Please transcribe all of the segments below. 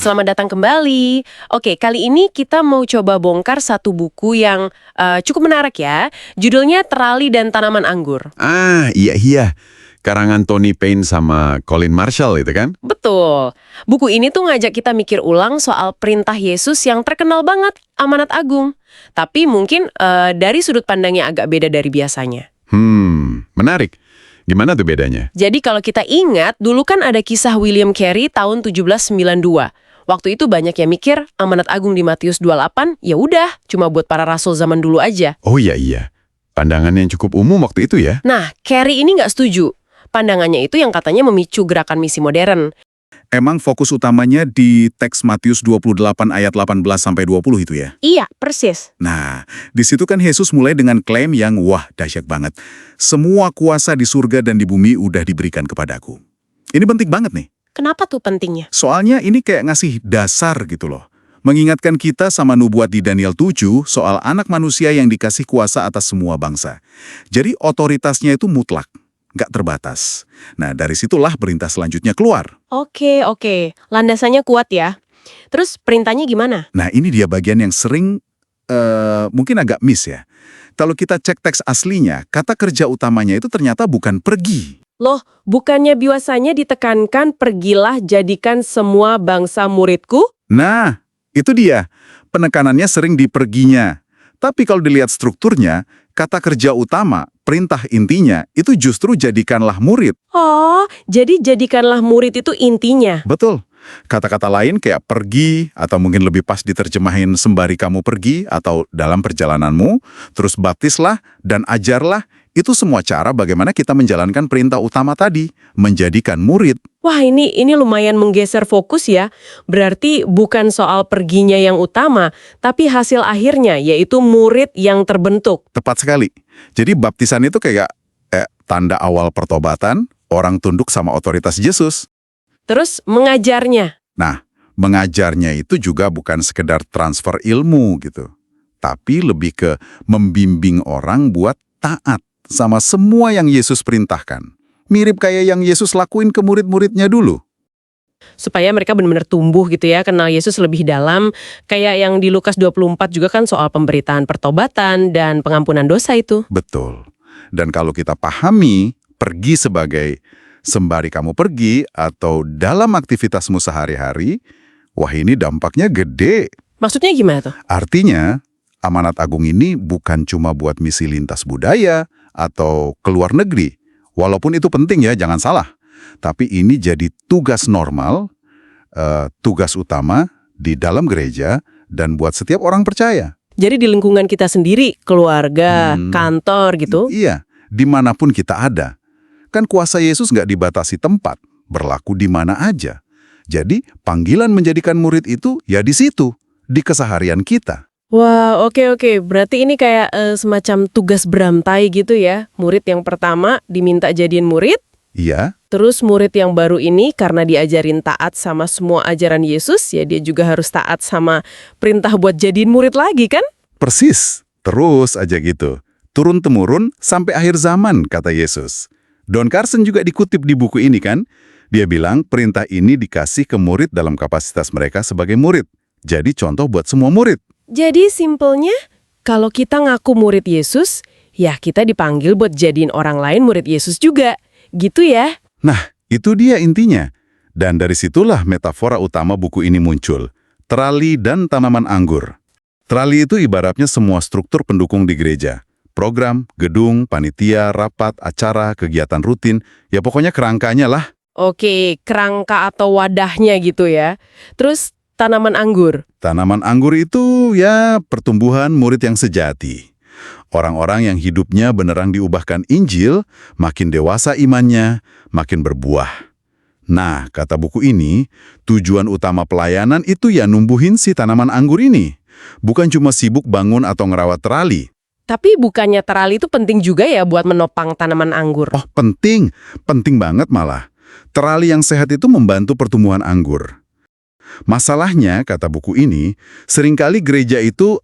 Selamat datang kembali. Oke, kali ini kita mau coba bongkar satu buku yang cukup menarik ya. Judulnya Terali dan Tanaman Anggur. Iya. Karangan Tony Payne sama Colin Marshall itu kan? Betul. Buku ini tuh ngajak kita mikir ulang soal perintah Yesus yang terkenal banget, amanat agung. Tapi mungkin dari sudut pandangnya agak beda dari biasanya. Menarik. Gimana tuh bedanya? Jadi kalau kita ingat, dulu kan ada kisah William Carey tahun 1792. Waktu itu banyak yang mikir amanat agung di Matius 28, ya udah, cuma buat para rasul zaman dulu aja. Oh iya. Pandangan yang cukup umum waktu itu ya? Nah, Carey ini nggak setuju. Pandangannya itu yang katanya memicu gerakan misi modern. Emang fokus utamanya di teks Matius 28 ayat 18-20 itu ya? Iya, persis. Nah, di situ kan Yesus mulai dengan klaim yang wah dahsyat banget. Semua kuasa di surga dan di bumi udah diberikan kepadaku. Ini penting banget nih. Kenapa tuh pentingnya? Soalnya ini kayak ngasih dasar gitu loh. Mengingatkan kita sama nubuat di Daniel 7 soal anak manusia yang dikasih kuasa atas semua bangsa. Jadi otoritasnya itu mutlak, nggak terbatas. Nah, dari situlah perintah selanjutnya keluar. Oke. Landasannya kuat ya. Terus perintahnya gimana? Nah, ini dia bagian yang sering mungkin agak miss ya. Kalau kita cek teks aslinya, kata kerja utamanya itu ternyata bukan pergi. Loh, bukannya biasanya ditekankan pergilah jadikan semua bangsa muridku? Nah, itu dia. Penekanannya sering di perginya. Tapi kalau dilihat strukturnya, kata kerja utama, perintah intinya, itu justru jadikanlah murid. Oh, jadi jadikanlah murid itu intinya. Betul. Kata-kata lain kayak pergi, atau mungkin lebih pas diterjemahin sembari kamu pergi, atau dalam perjalananmu, terus baptislah dan ajarlah, itu semua cara bagaimana kita menjalankan perintah utama tadi, menjadikan murid. Wah, ini lumayan menggeser fokus ya. Berarti bukan soal perginya yang utama, tapi hasil akhirnya, yaitu murid yang terbentuk. Tepat sekali. Jadi baptisan itu kayak tanda awal pertobatan, orang tunduk sama otoritas Yesus. Terus mengajarnya. Nah, mengajarnya itu juga bukan sekedar transfer ilmu gitu. Tapi lebih ke membimbing orang buat taat sama semua yang Yesus perintahkan. Mirip kayak yang Yesus lakuin ke murid-muridnya dulu. Supaya mereka benar-benar tumbuh gitu ya, kenal Yesus lebih dalam. Kayak yang di Lukas 24 juga kan soal pemberitaan pertobatan dan pengampunan dosa itu. Betul. Dan kalau kita pahami, pergi sebagai sembari kamu pergi atau dalam aktivitasmu sehari-hari, wah ini dampaknya gede. Maksudnya gimana tuh? Artinya, amanat agung ini bukan cuma buat misi lintas budaya atau ke luar negeri. Walaupun itu penting ya, jangan salah. Tapi ini jadi tugas normal, tugas utama di dalam gereja dan buat setiap orang percaya. Jadi di lingkungan kita sendiri, keluarga, kantor gitu? Iya, dimanapun kita ada. Kan kuasa Yesus nggak dibatasi tempat, berlaku di mana aja. Jadi panggilan menjadikan murid itu ya di situ, di keseharian kita. Wah, oke. Berarti ini kayak semacam tugas berantai gitu ya. Murid yang pertama diminta jadiin murid. Iya. Terus murid yang baru ini karena diajarin taat sama semua ajaran Yesus, ya dia juga harus taat sama perintah buat jadiin murid lagi kan? Persis. Terus aja gitu. Turun-temurun sampai akhir zaman, kata Yesus. Don Carson juga dikutip di buku ini kan. Dia bilang perintah ini dikasih ke murid dalam kapasitas mereka sebagai murid. Jadi contoh buat semua murid. Jadi simpelnya, kalau kita ngaku murid Yesus, ya kita dipanggil buat jadiin orang lain murid Yesus juga. Gitu ya? Nah, itu dia intinya. Dan dari situlah metafora utama buku ini muncul. Terali dan tanaman anggur. Terali itu ibaratnya semua struktur pendukung di gereja. Program, gedung, panitia, rapat, acara, kegiatan rutin. Ya pokoknya kerangkanya lah. Oke, kerangka atau wadahnya gitu ya. Terus tanaman anggur. Tanaman anggur itu ya pertumbuhan murid yang sejati. Orang-orang yang hidupnya beneran diubahkan Injil, makin dewasa imannya, makin berbuah. Nah, kata buku ini, tujuan utama pelayanan itu ya numbuhin si tanaman anggur ini. Bukan cuma sibuk bangun atau ngerawat terali. Tapi bukannya terali itu penting juga ya buat menopang tanaman anggur? Oh, penting. Penting banget malah. Terali yang sehat itu membantu pertumbuhan anggur. Masalahnya, kata buku ini, seringkali gereja itu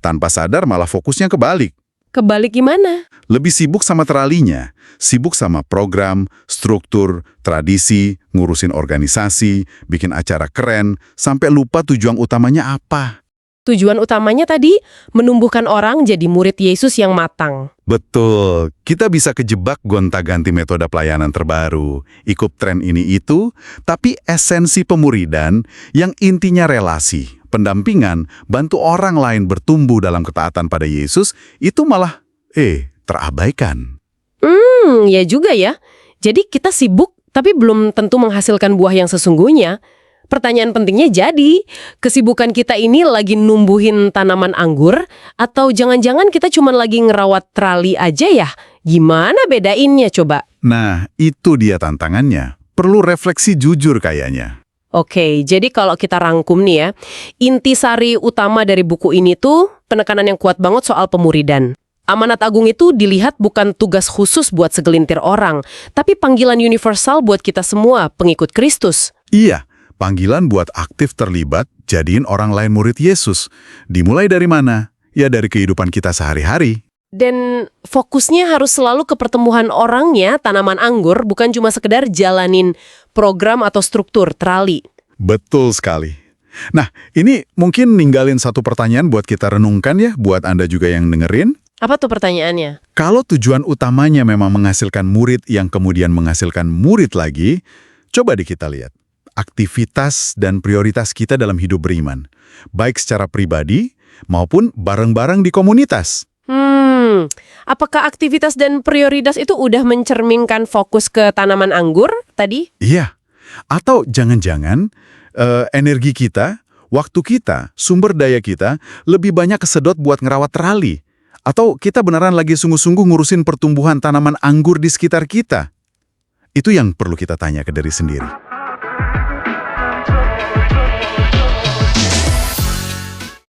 tanpa sadar malah fokusnya kebalik. Kebalik gimana? Lebih sibuk sama teralinya, sibuk sama program, struktur, tradisi, ngurusin organisasi, bikin acara keren, sampai lupa tujuan utamanya apa. Tujuan utamanya tadi, menumbuhkan orang jadi murid Yesus yang matang. Betul, kita bisa kejebak gonta-ganti metode pelayanan terbaru, ikut tren ini itu, tapi esensi pemuridan yang intinya relasi, pendampingan, bantu orang lain bertumbuh dalam ketaatan pada Yesus, itu malah, terabaikan. Ya juga ya. Jadi kita sibuk, tapi belum tentu menghasilkan buah yang sesungguhnya. Pertanyaan pentingnya jadi, kesibukan kita ini lagi numbuhin tanaman anggur, atau jangan-jangan kita cuma lagi ngerawat trali aja ya? Gimana bedainnya coba? Nah, itu dia tantangannya. Perlu refleksi jujur kayaknya. Oke, jadi kalau kita rangkum nih ya, intisari utama dari buku ini tuh penekanan yang kuat banget soal pemuridan. Amanat Agung itu dilihat bukan tugas khusus buat segelintir orang, tapi panggilan universal buat kita semua, pengikut Kristus. Iya, panggilan buat aktif terlibat, jadiin orang lain murid Yesus. Dimulai dari mana? Ya dari kehidupan kita sehari-hari. Dan fokusnya harus selalu ke pertumbuhan orangnya, tanaman anggur, bukan cuma sekedar jalanin program atau struktur trali. Betul sekali. Nah, ini mungkin ninggalin satu pertanyaan buat kita renungkan ya, buat Anda juga yang dengerin. Apa tuh pertanyaannya? Kalau tujuan utamanya memang menghasilkan murid yang kemudian menghasilkan murid lagi, coba deh kita lihat aktivitas dan prioritas kita dalam hidup beriman, baik secara pribadi maupun bareng-bareng di komunitas. Apakah aktivitas dan prioritas itu udah mencerminkan fokus ke tanaman anggur tadi? Iya, atau jangan-jangan energi kita, waktu kita, sumber daya kita lebih banyak kesedot buat ngerawat trali. Atau kita beneran lagi sungguh-sungguh ngurusin pertumbuhan tanaman anggur di sekitar kita. Itu yang perlu kita tanya ke diri sendiri.